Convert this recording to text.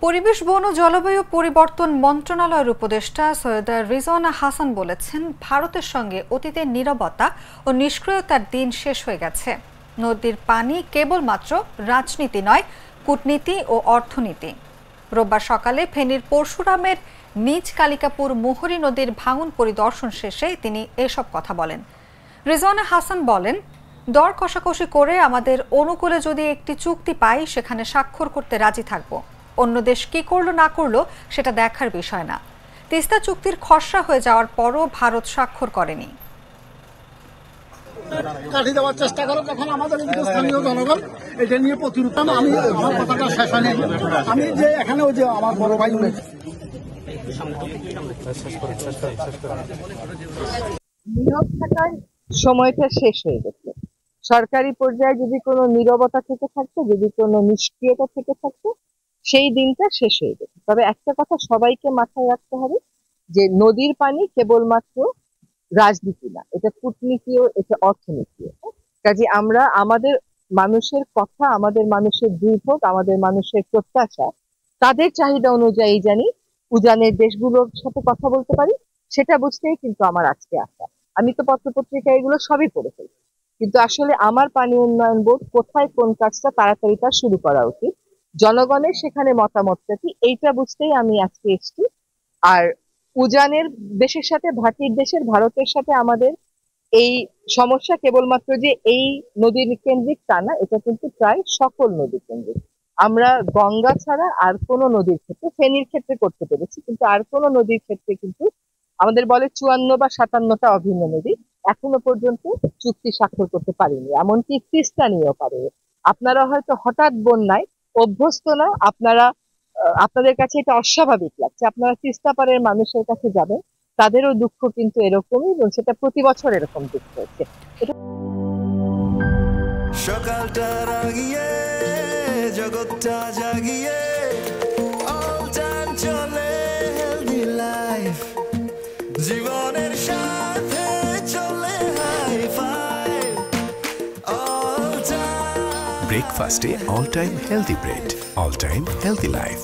পরিবেশ বন ও জলবায়ু পরিবর্তন মন্ত্রণালয়ের উপদেষ্টা সৈয়দা রিজওয়ানা হাসান বলেছেন, ভারতের সঙ্গে অতীতের নীরবতা ও নিষ্ক্রিয়তার দিন শেষ হয়ে গেছে। নদীর পানি কেবলমাত্র রাজনীতি নয়, কূটনীতি ও অর্থনীতি। রোববার সকালে ফেনীর পরশুরামের নিজ কালিকাপুর মুহুরী নদীর ভাঙন পরিদর্শন শেষে তিনি এসব কথা বলেন। রিজওয়ানা হাসান বলেন, দর কষাকষি করে আমাদের অনুকূলে যদি একটি চুক্তি পাই, সেখানে স্বাক্ষর করতে রাজি থাকব। অন্য দেশ কি করলো না করলো সেটা দেখার বিষয় না। তিস্তা চুক্তির খসড়া হয়ে যাওয়ার পরও ভারত স্বাক্ষর করেনি। কাটি দেওয়ার চেষ্টা করে যখন আমাদের স্থানীয় জনগণ এটা নিয়ে প্রতিরোধ। আমি আমার কথাটা শেষ হয়নি। আমি যে এখানে ওই যে আমার বড় ভাই নীরব থাকার সময়টা শেষ হয়ে গেছে। সরকারি পর্যায়ে যদি কোনো নীরবতা থেকে থাকতো, যদি কোনো নিষ্ক্রিয়তা থেকে থাকতো, সেই দিনটা শেষ হয়ে গেছে। তবে একটা কথা সবাইকে মাথায় রাখতে হবে যে নদীর পানি কেবলমাত্র রাজনীতি না, এটা কূটনীতিও, এটা অর্থনীতিও। কাজে আমরা আমাদের মানুষের কথা, আমাদের মানুষের দুর্ভোগ, আমাদের মানুষের প্রত্যাশা, তাদের চাহিদা অনুযায়ী জানি উজানের দেশগুলোর সাথে কথা বলতে পারি, সেটা বুঝতেই কিন্তু আমার আজকে আসা। আমি তো পত্রপত্রিকা এগুলো সবই পড়ে ফেলি, কিন্তু আসলে আমার পানি উন্নয়ন বোর্ড কোথায় কোন কাজটা তাড়াতাড়ি তার শুরু করা উচিত, জনগণের সেখানে মতামতটা কি, এইটা বুঝতেই আমি আজকে এসেছি। আর উজানের দেশের সাথে, ভাটির দেশের ভারতের সাথে আমাদের এই সমস্যা কেবলমাত্র যে এই নদীর কেন্দ্রিক তা না, এটা কিন্তু প্রায় সকল নদী কেন্দ্রিক। আমরা গঙ্গা ছাড়া আর কোনো নদীর ক্ষেত্রে, ফেনীর ক্ষেত্রে করতে পেরেছি, কিন্তু আর কোনো নদীর ক্ষেত্রে কিন্তু আমাদের বলে 54 বা 57টা অভিন্ন নদী এখনো পর্যন্ত চুক্তি স্বাক্ষর করতে পারিনি। এমনকি তিস্তা নিয়েও পারেনি। আপনারা হয়তো হঠাৎ বন্যায় অভ্যস্ত না, আপনাদের কাছে এটা অস্বাভাবিক লাগছে। আপনারা তিস্তা পাড়ের মানুষের কাছে যাবেন, তাদেরও দুঃখ কিন্তু এরকমই, এবং সেটা প্রতি বছর এরকম দুঃখ হচ্ছে। সকালটা রাগিয়ে জগৎটা জাগিয়ে অল টাইম চলে হেলদি লাইফ, জীবনের সাথে চলে হাই ফাইভ অল টাইম। ব্রেকফাস্টে all time healthy bread, all time healthy life.